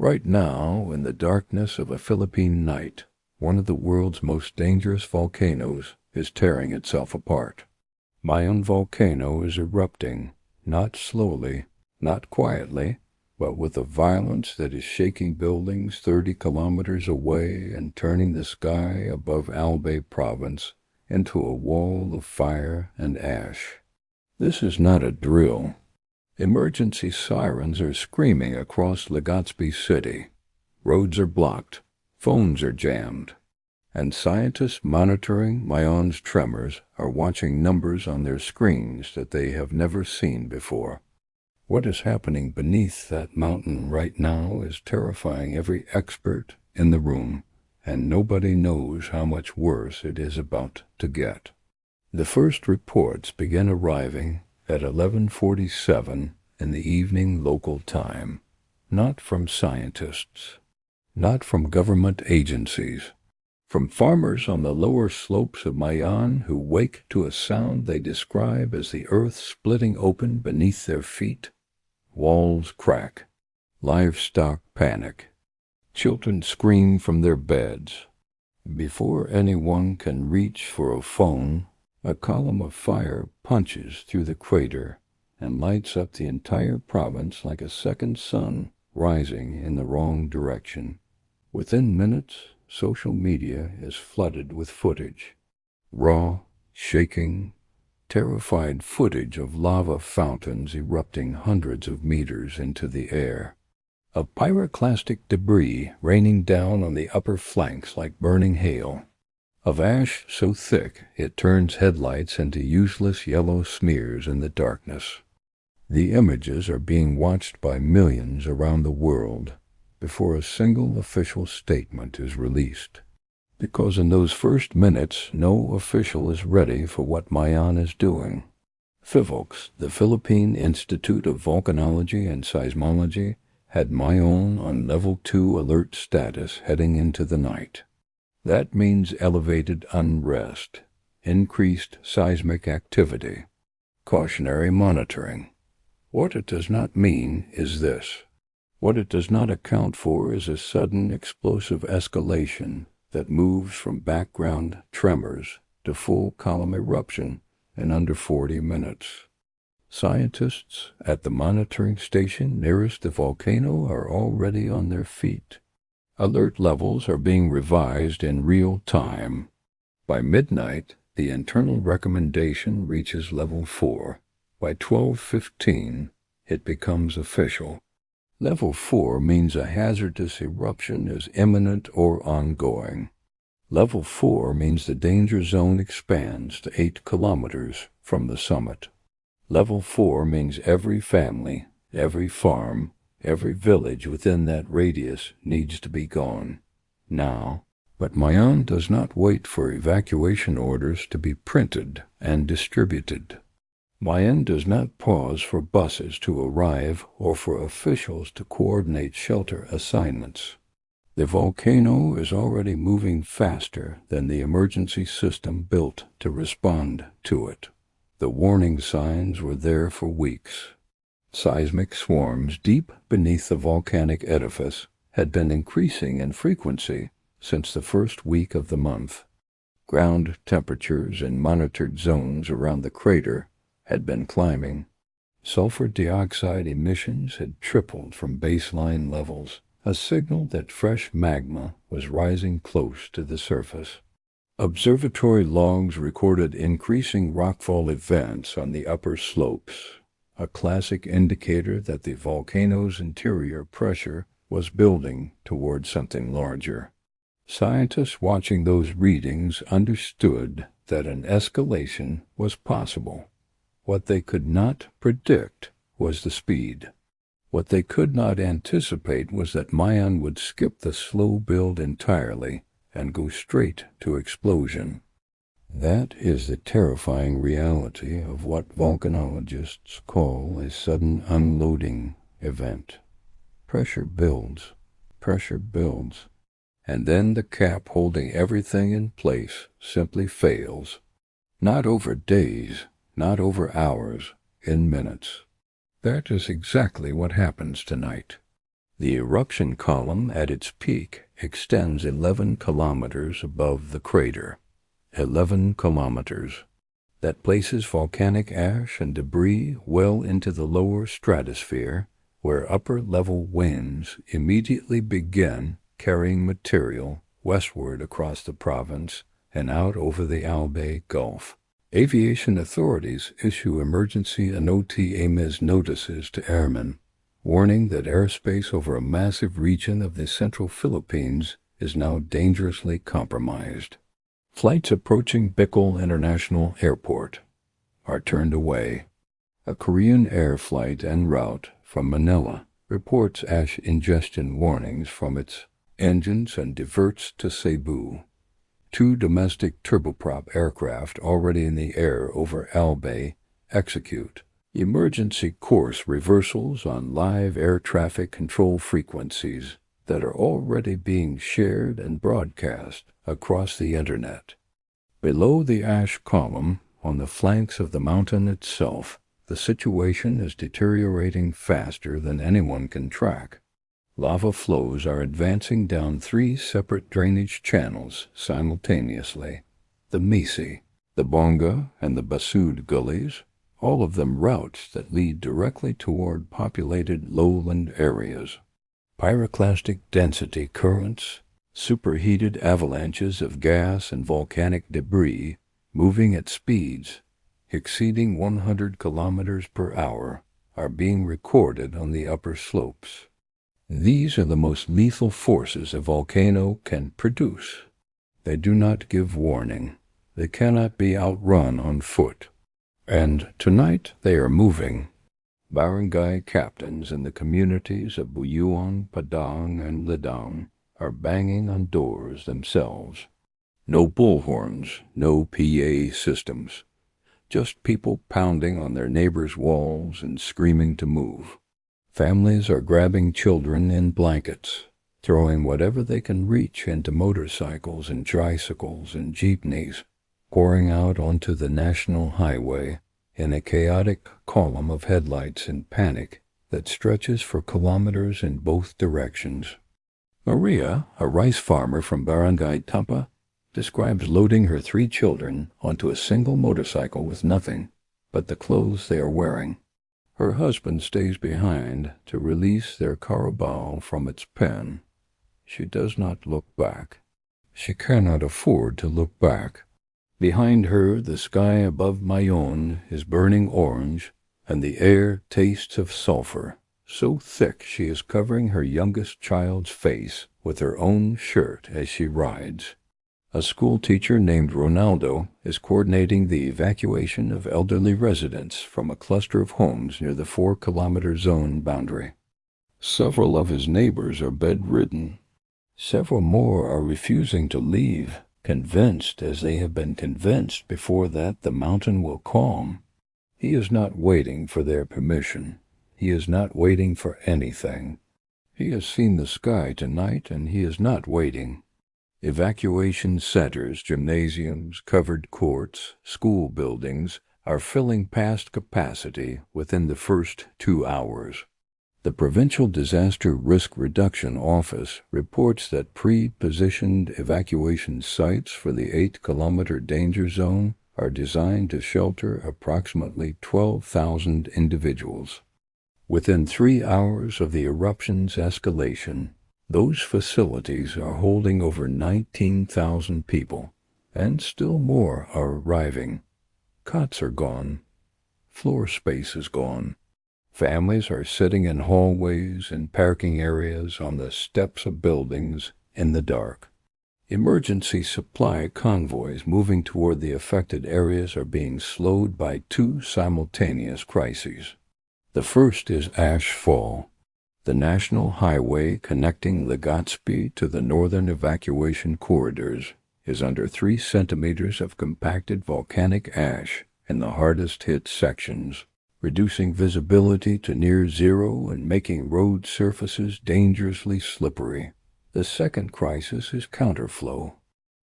Right now, in the darkness of a Philippine night, one of the world's most dangerous volcanoes is tearing itself apart. Mayon Volcano is erupting, not slowly, not quietly, but with a violence that is shaking buildings 30 kilometers away and turning the sky above Albay province into a wall of fire and ash. This is not a drill. Emergency sirens are screaming across Legazpi City. Roads are blocked, phones are jammed, and scientists monitoring Mayon's tremors are watching numbers on their screens that they have never seen before. What is happening beneath that mountain right now is terrifying every expert in the room, and nobody knows how much worse it is about to get. The first reports begin arriving at 11:47 in the evening local time, not from scientists, not from government agencies, from farmers on the lower slopes of Mayon who wake to a sound they describe as the earth splitting open beneath their feet. Walls crack, livestock panic, children scream from their beds. Before anyone can reach for a phone, a column of fire punches through the crater and lights up the entire province like a second sun rising in the wrong direction. Within minutes, social media is flooded with footage. Raw, shaking, terrified footage of lava fountains erupting hundreds of meters into the air. Of pyroclastic debris raining down on the upper flanks like burning hail. Of ash so thick it turns headlights into useless yellow smears in the darkness. The images are being watched by millions around the world before a single official statement is released. Because in those first minutes, no official is ready for what Mayon is doing. PHIVOLCS, the Philippine Institute of Volcanology and Seismology, had Mayon on level 2 alert status heading into the night. That means elevated unrest, increased seismic activity, cautionary monitoring. What it does not mean is this. What it does not account for is a sudden explosive escalation that moves from background tremors to full column eruption in under 40 minutes. Scientists at the monitoring station nearest the volcano are already on their feet. Alert levels are being revised in real time. By midnight, the internal recommendation reaches level 4. By 12:15, it becomes official. Level 4 means a hazardous eruption is imminent or ongoing. Level 4 means the danger zone expands to 8 kilometers from the summit. Level 4 means every family, every farm, every village within that radius needs to be gone. Now. But Mayon does not wait for evacuation orders to be printed and distributed. Mayon does not pause for buses to arrive or for officials to coordinate shelter assignments. The volcano is already moving faster than the emergency system built to respond to it. The warning signs were there for weeks. Seismic swarms deep beneath the volcanic edifice had been increasing in frequency since the first week of the month. Ground temperatures in monitored zones around the crater had been climbing. Sulfur dioxide emissions had tripled from baseline levels, a signal that fresh magma was rising close to the surface. Observatory logs recorded increasing rockfall events on the upper slopes, a classic indicator that the volcano's interior pressure was building toward something larger. Scientists watching those readings understood that an escalation was possible. What they could not predict was the speed. What they could not anticipate was that Mayon would skip the slow build entirely and go straight to explosion. That is the terrifying reality of what volcanologists call a sudden unloading event. Pressure builds, and then the cap holding everything in place simply fails. Not over days, not over hours, in minutes. That is exactly what happens tonight. The eruption column at its peak extends 11 kilometers above the crater. 11 kilometers. That places volcanic ash and debris well into the lower stratosphere, where upper-level winds immediately begin carrying material westward across the province and out over the Albay Gulf. Aviation authorities issue emergency NOTAMIS notices to airmen, warning that airspace over a massive region of the central Philippines is now dangerously compromised. Flights approaching Bicol International Airport are turned away. A Korean air flight en route from Manila reports ash ingestion warnings from its engines and diverts to Cebu. 2 domestic turboprop aircraft already in the air over Albay execute emergency course reversals on live air traffic control frequencies that are already being shared and broadcast across the internet. Below the ash column, on the flanks of the mountain itself, the situation is deteriorating faster than anyone can track. Lava flows are advancing down 3 separate drainage channels simultaneously. The Misi, the Bonga, and the Basud gullies, all of them routes that lead directly toward populated lowland areas. Pyroclastic density currents, superheated avalanches of gas and volcanic debris moving at speeds exceeding 100 kilometers per hour are being recorded on the upper slopes. These are the most lethal forces a volcano can produce. They do not give warning. They cannot be outrun on foot. And tonight they are moving. Barangay captains in the communities of Buyuan, Padang, and Lidang are banging on doors themselves. No bullhorns, no PA systems. Just people pounding on their neighbors' walls and screaming to move. Families are grabbing children in blankets, throwing whatever they can reach into motorcycles and tricycles and jeepneys, pouring out onto the national highway in a chaotic column of headlights in panic that stretches for kilometers in both directions. Maria, a rice farmer from Barangay Tapa, describes loading her 3 children onto a single motorcycle with nothing but the clothes they are wearing. Her husband stays behind to release their carabao from its pen. She does not look back. She cannot afford to look back. Behind her, the sky above Mayon is burning orange, and the air tastes of sulfur, so thick she is covering her youngest child's face with her own shirt as she rides. A schoolteacher named Ronaldo is coordinating the evacuation of elderly residents from a cluster of homes near the 4-kilometer zone boundary. Several of his neighbors are bedridden. Several more are refusing to leave, convinced, as they have been convinced before, that the mountain will calm. He is not waiting for their permission. He is not waiting for anything. He has seen the sky tonight, and he is not waiting. Evacuation centers, gymnasiums, covered courts, school buildings are filling past capacity within the first 2 hours. The Provincial Disaster Risk Reduction Office reports that pre-positioned evacuation sites for the 8-kilometer danger zone are designed to shelter approximately 12,000 individuals. Within 3 hours of the eruption's escalation, those facilities are holding over 19,000 people, and still more are arriving. Cots are gone. Floor space is gone. Families are sitting in hallways and parking areas on the steps of buildings in the dark. Emergency supply convoys moving toward the affected areas are being slowed by 2 simultaneous crises. The first is ash fall. The national highway connecting Legazpi to the northern evacuation corridors is under 3 centimeters of compacted volcanic ash in the hardest-hit sections, reducing visibility to near zero and making road surfaces dangerously slippery. The second crisis is counterflow.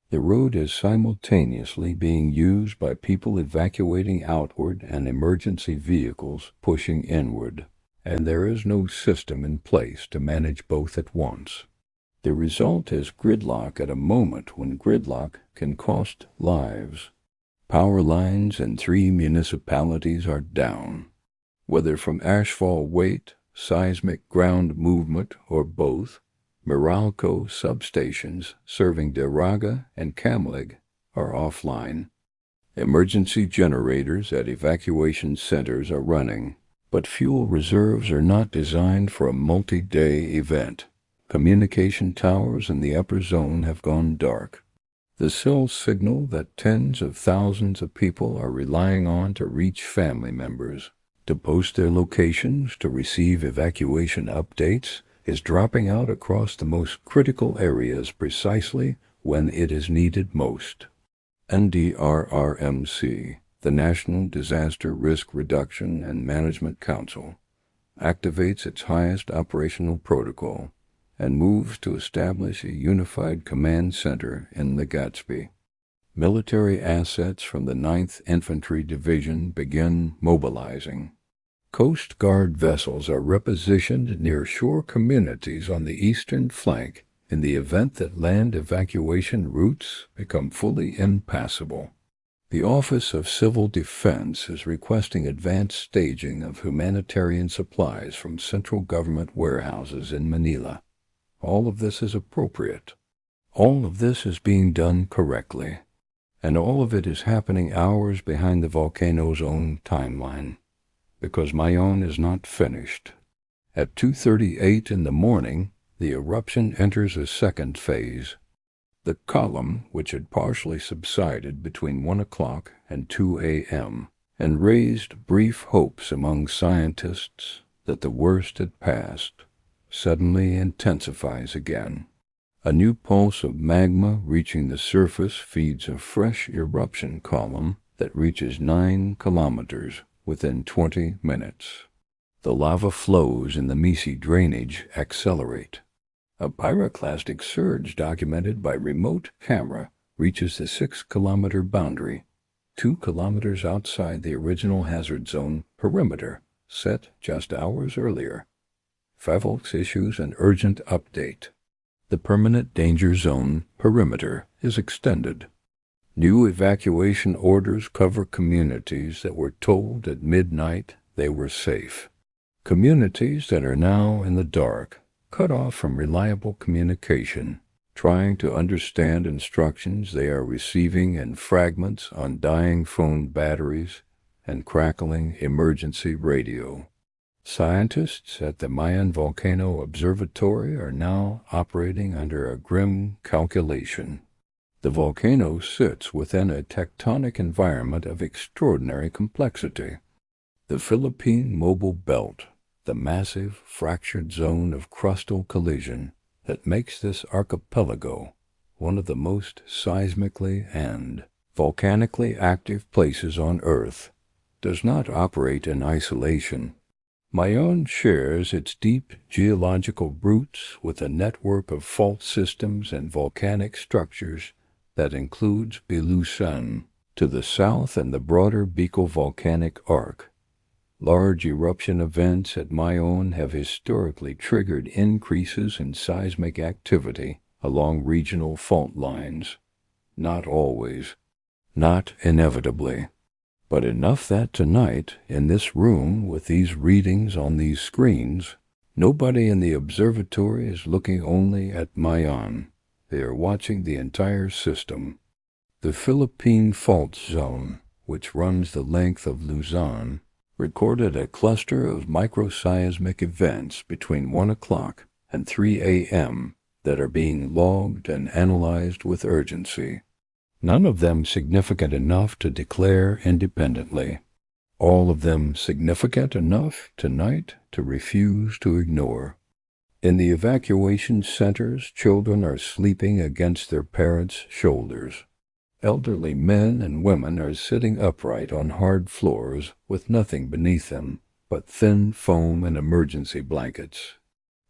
The road is simultaneously being used by people evacuating outward and emergency vehicles pushing inward, and there is no system in place to manage both at once. The result is gridlock at a moment when gridlock can cost lives. Power lines in 3 municipalities are down. Whether from ashfall weight, seismic ground movement, or both, Meralco substations serving Daraga and Kamlig are offline. Emergency generators at evacuation centers are running, but fuel reserves are not designed for a multi-day event. Communication towers in the upper zone have gone dark. The cells signal that tens of thousands of people are relying on to reach family members, to post their locations, to receive evacuation updates, is dropping out across the most critical areas precisely when it is needed most. NDRRMC, the National Disaster Risk Reduction and Management Council, activates its highest operational protocol and moves to establish a unified command center in Legazpi. Military assets from the 9th Infantry Division begin mobilizing. Coast Guard vessels are repositioned near shore communities on the eastern flank in the event that land evacuation routes become fully impassable. The Office of Civil Defense is requesting advanced staging of humanitarian supplies from central government warehouses in Manila. All of this is appropriate. All of this is being done correctly. And all of it is happening hours behind the volcano's own timeline, because Mayon is not finished. At 2:38 in the morning, the eruption enters a second phase. The column, which had partially subsided between 1 o'clock and 2 a.m., and raised brief hopes among scientists that the worst had passed, suddenly intensifies again. A new pulse of magma reaching the surface feeds a fresh eruption column that reaches 9 kilometers within 20 minutes. The lava flows in the Misi drainage accelerate. A pyroclastic surge documented by remote camera reaches the 6-kilometer boundary, 2 kilometers outside the original hazard zone perimeter set just hours earlier. FEVOX issues an urgent update. The permanent danger zone perimeter is extended. New evacuation orders cover communities that were told at midnight they were safe. Communities that are now in the dark, cut off from reliable communication, trying to understand instructions they are receiving in fragments on dying phone batteries and crackling emergency radio. Scientists at the Mayon Volcano Observatory are now operating under a grim calculation. The volcano sits within a tectonic environment of extraordinary complexity. The Philippine Mobile Belt, the massive fractured zone of crustal collision that makes this archipelago one of the most seismically and volcanically active places on Earth, does not operate in isolation. Mayon shares its deep geological roots with a network of fault systems and volcanic structures that includes Bilusan to the south and the broader Bicol volcanic arc. Large eruption events at Mayon have historically triggered increases in seismic activity along regional fault lines. Not always, not inevitably, but enough that tonight, in this room with these readings on these screens, nobody in the observatory is looking only at Mayon. They are watching the entire system. The Philippine Fault Zone, which runs the length of Luzon, recorded a cluster of microseismic events between 1 o'clock and 3 a.m. that are being logged and analyzed with urgency. None of them significant enough to declare independently. All of them significant enough tonight to refuse to ignore. In the evacuation centers, children are sleeping against their parents' shoulders. Elderly men and women are sitting upright on hard floors with nothing beneath them but thin foam and emergency blankets.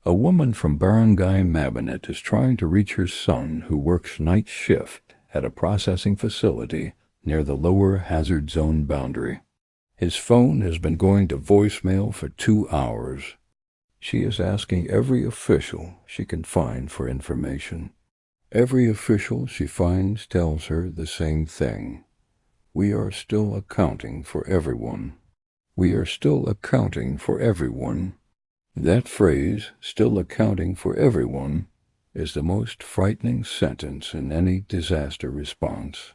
A woman from Barangay Mabinet is trying to reach her son who works night shift at a processing facility near the lower hazard zone boundary. His phone has been going to voicemail for 2 hours. She is asking every official she can find for information. Every official she finds tells her the same thing. We are still accounting for everyone. We are still accounting for everyone. That phrase, still accounting for everyone, is the most frightening sentence in any disaster response,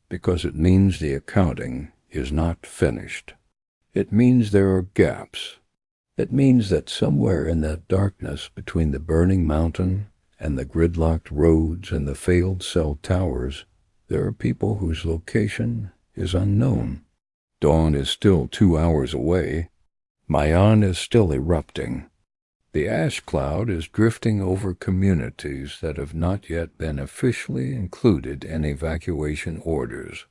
because it means the accounting is not finished. It means there are gaps. It means that somewhere in that darkness between the burning mountain and the gridlocked roads and the failed cell towers, there are people whose location is unknown. Dawn is still 2 hours away. Mayon is still erupting. The ash cloud is drifting over communities that have not yet been officially included in evacuation orders.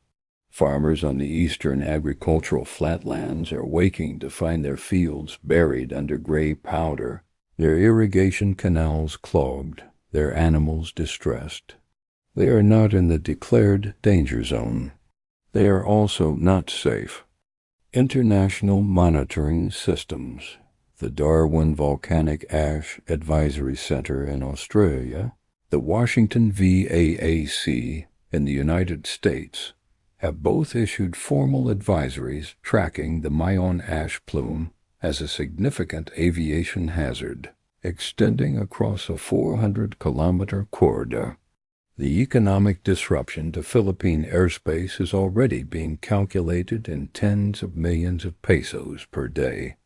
Farmers on the eastern agricultural flatlands are waking to find their fields buried under gray powder, their irrigation canals clogged, their animals distressed. They are not in the declared danger zone. They are also not safe. International monitoring systems, the Darwin Volcanic Ash Advisory Center in Australia, the Washington VAAC in the United States, have both issued formal advisories tracking the Mayon ash plume as a significant aviation hazard, extending across a 400-kilometer corridor. The economic disruption to Philippine airspace is already being calculated in tens of millions of pesos per day.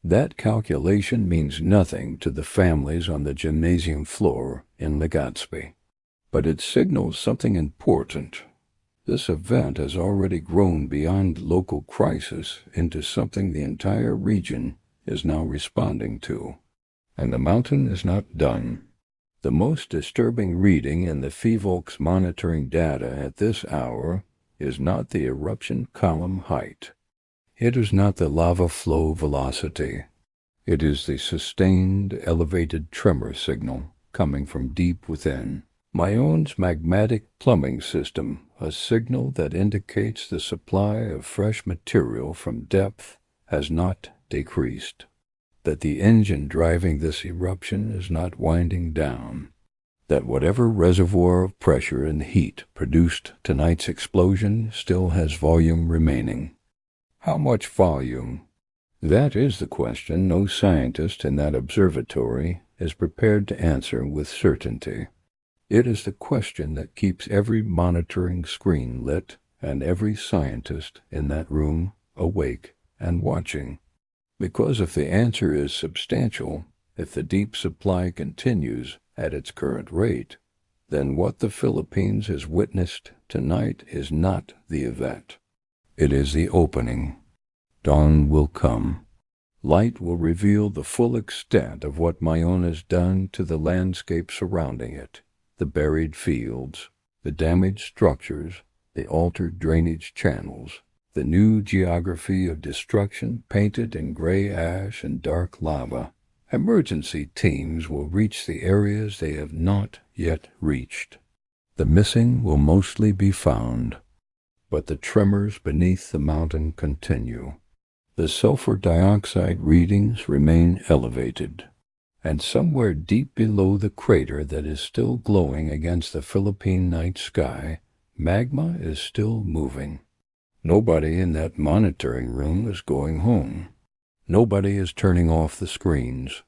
That calculation means nothing to the families on the gymnasium floor in Legazpi, but it signals something important. This event has already grown beyond local crisis into something the entire region is now responding to. And the mountain is not done. The most disturbing reading in the PHIVOLCS monitoring data at this hour is not the eruption column height. It is not the lava flow velocity. It is the sustained elevated tremor signal coming from deep within. Mayon's magmatic plumbing system, a signal that indicates the supply of fresh material from depth, has not decreased. That the engine driving this eruption is not winding down. That whatever reservoir of pressure and heat produced tonight's explosion still has volume remaining. How much volume? That is the question no scientist in that observatory is prepared to answer with certainty. It is the question that keeps every monitoring screen lit and every scientist in that room awake and watching. Because if the answer is substantial, if the deep supply continues at its current rate, then what the Philippines has witnessed tonight is not the event. It is the opening. Dawn will come. Light will reveal the full extent of what Mayon has done to the landscape surrounding it, the buried fields, the damaged structures, the altered drainage channels, the new geography of destruction painted in gray ash and dark lava. Emergency teams will reach the areas they have not yet reached. The missing will mostly be found, but the tremors beneath the mountain continue. The sulfur dioxide readings remain elevated, and somewhere deep below the crater that is still glowing against the Philippine night sky, magma is still moving. Nobody in that monitoring room is going home. Nobody is turning off the screens.